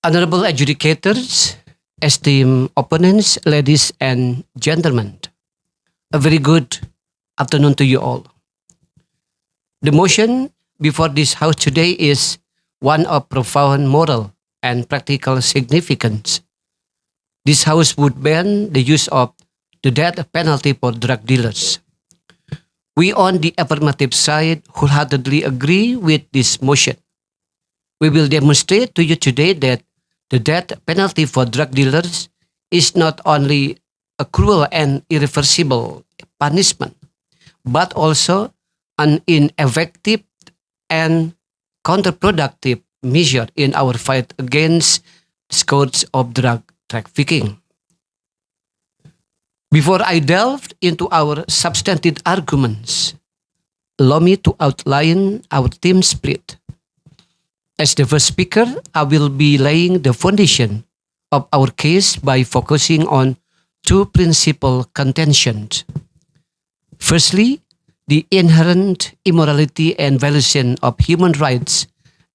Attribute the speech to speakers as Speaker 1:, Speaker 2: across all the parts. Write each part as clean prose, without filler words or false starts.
Speaker 1: Honorable adjudicators, esteemed opponents, ladies and gentlemen, a very good afternoon to you all. The motion before this House today is one of profound moral and practical significance. This House would ban the use of the death penalty for drug dealers. We on the affirmative side wholeheartedly agree with this motion. We will demonstrate to you today that the death penalty for drug dealers is not only a cruel and irreversible punishment, but also an ineffective and counterproductive measure in our fight against the scourge of drug trafficking. Before I delve into our substantive arguments, allow me to outline our team split. As the first speaker, I will be laying the foundation of our case by focusing on two principal contentions. Firstly, the inherent immorality and violation of human rights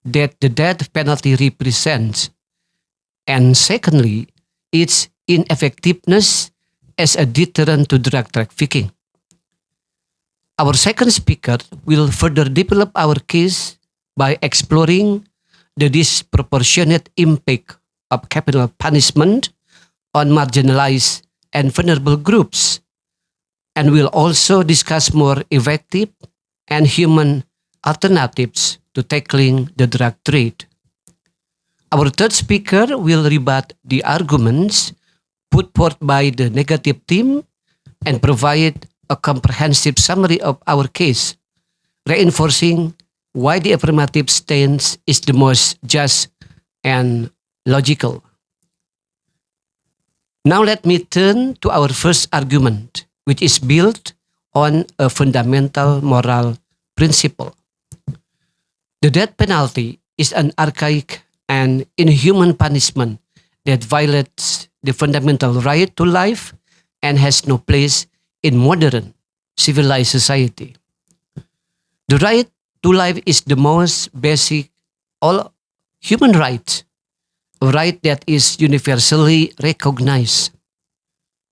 Speaker 1: that the death penalty represents, and secondly, its ineffectiveness as a deterrent to drug trafficking. Our second speaker will further develop our case by exploring the disproportionate impact of capital punishment on marginalized and vulnerable groups, and will also discuss more effective and human alternatives to tackling the drug trade. Our third speaker will rebut the arguments put forth by the negative team and provide a comprehensive summary of our case, reinforcing why the affirmative stance is the most just and logical. Now let me turn to our first argument, which is built on a fundamental moral principle. The death penalty is an archaic and inhuman punishment that violates the fundamental right to life and has no place in modern civilized society. The right to life is the most basic all human right, a right that is universally recognized.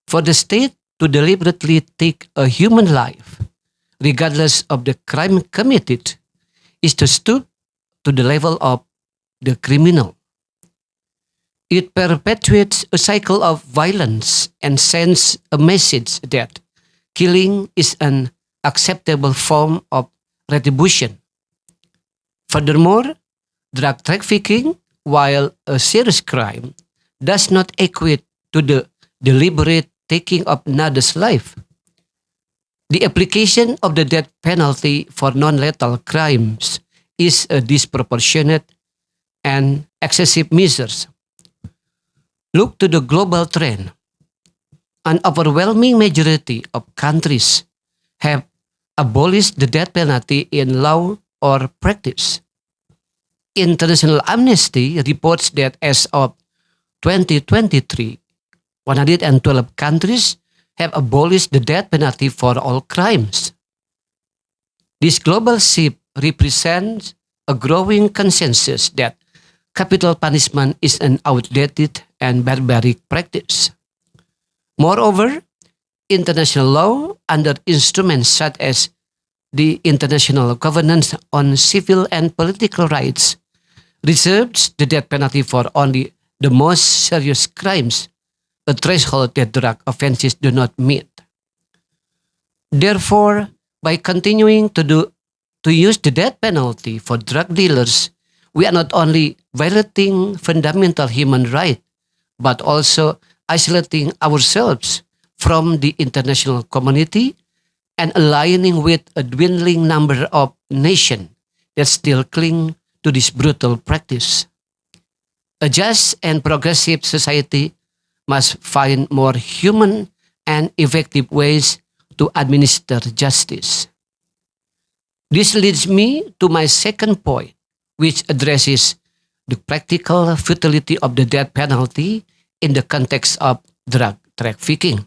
Speaker 1: For the state to deliberately take a human life, regardless of the crime committed, is to stoop to the level of the criminal. It perpetuates a cycle of violence and sends a message that killing is an acceptable form of retribution. Furthermore, drug trafficking, while a serious crime, does not equate to the deliberate taking of another's life. The application of the death penalty for non-lethal crimes is a disproportionate and excessive measure. Look to the global trend. An overwhelming majority of countries have abolished the death penalty in law or practice. International Amnesty reports that as of 2023, 112 countries have abolished the death penalty for all crimes. This global shift represents a growing consensus that capital punishment is an outdated and barbaric practice. Moreover, international law under instruments such as the International Covenant on Civil and Political Rights reserves the death penalty for only the most serious crimes, a threshold that drug offenses do not meet. Therefore, by continuing to use the death penalty for drug dealers, we are not only violating fundamental human rights, but also isolating ourselves from the international community and aligning with a dwindling number of nations that still cling to this brutal practice. A just and progressive society must find more human and effective ways to administer justice. This leads me to my second point, which addresses the practical futility of the death penalty in the context of drug trafficking.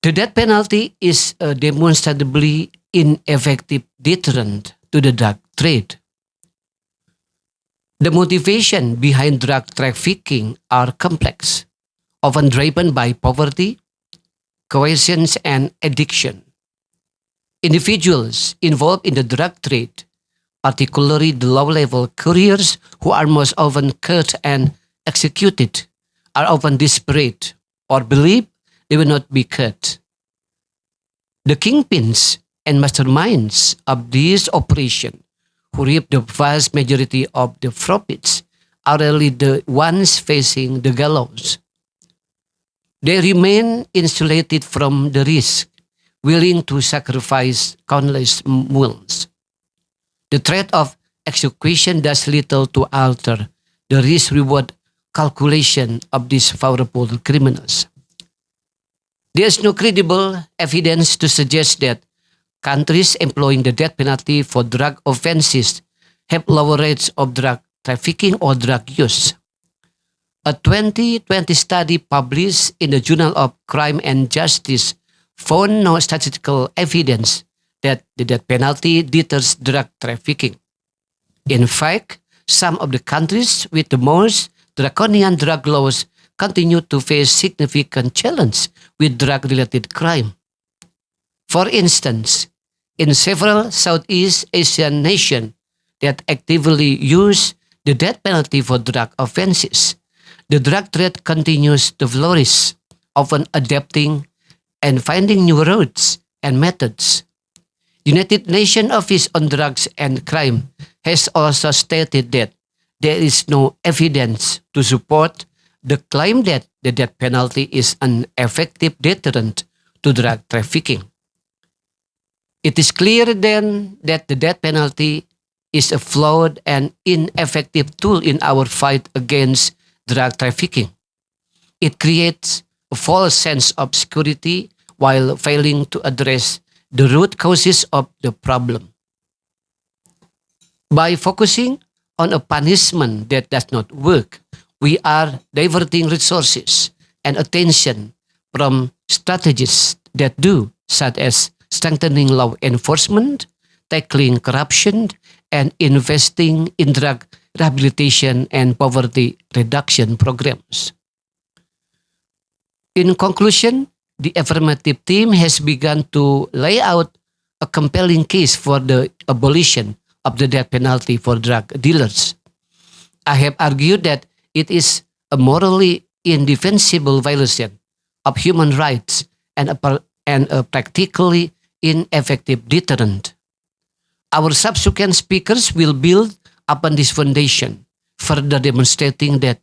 Speaker 1: The death penalty is a demonstrably ineffective deterrent to the drug trade. The motivation behind drug trafficking are complex, often driven by poverty, coercion, and addiction. Individuals involved in the drug trade, particularly the low-level couriers who are most often caught and executed, are often desperate or believe they will not be caught. The kingpins and masterminds of this operation, who reap the vast majority of the profits, are really the ones facing the gallows. They remain insulated from the risk, willing to sacrifice countless meals. The threat of execution does little to alter the risk reward calculation of these powerful criminals. There is no credible evidence to suggest that countries employing the death penalty for drug offenses have lower rates of drug trafficking or drug use. A 2020 study published in the Journal of Crime and Justice found no statistical evidence that the death penalty deters drug trafficking. In fact, some of the countries with the most draconian drug laws continue to face significant challenge with drug-related crime. For instance, in several Southeast Asian nations that actively use the death penalty for drug offenses, the drug trade continues to flourish, often adapting and finding new routes and methods. United Nations Office on Drugs and Crime has also stated that there is no evidence to support the claim that the death penalty is an effective deterrent to drug trafficking. It is clear then that the death penalty is a flawed and ineffective tool in our fight against drug trafficking. It creates a false sense of security while failing to address the root causes of the problem. By focusing on a punishment that does not work, we are diverting resources and attention from strategies that do, such as strengthening law enforcement, tackling corruption, and investing in drug rehabilitation and poverty reduction programs. In conclusion, the affirmative team has begun to lay out a compelling case for the abolition of the death penalty for drug dealers. I have argued that it is a morally indefensible violation of human rights and a practically ineffective deterrent. Our subsequent speakers will build upon this foundation, further demonstrating that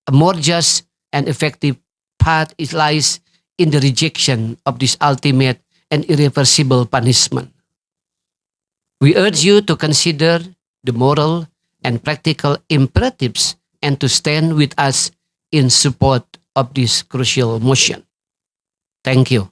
Speaker 1: a more just and effective path lies in the rejection of this ultimate and irreversible punishment. We urge you to consider the moral and practical imperatives and to stand with us in support of this crucial motion. Thank you.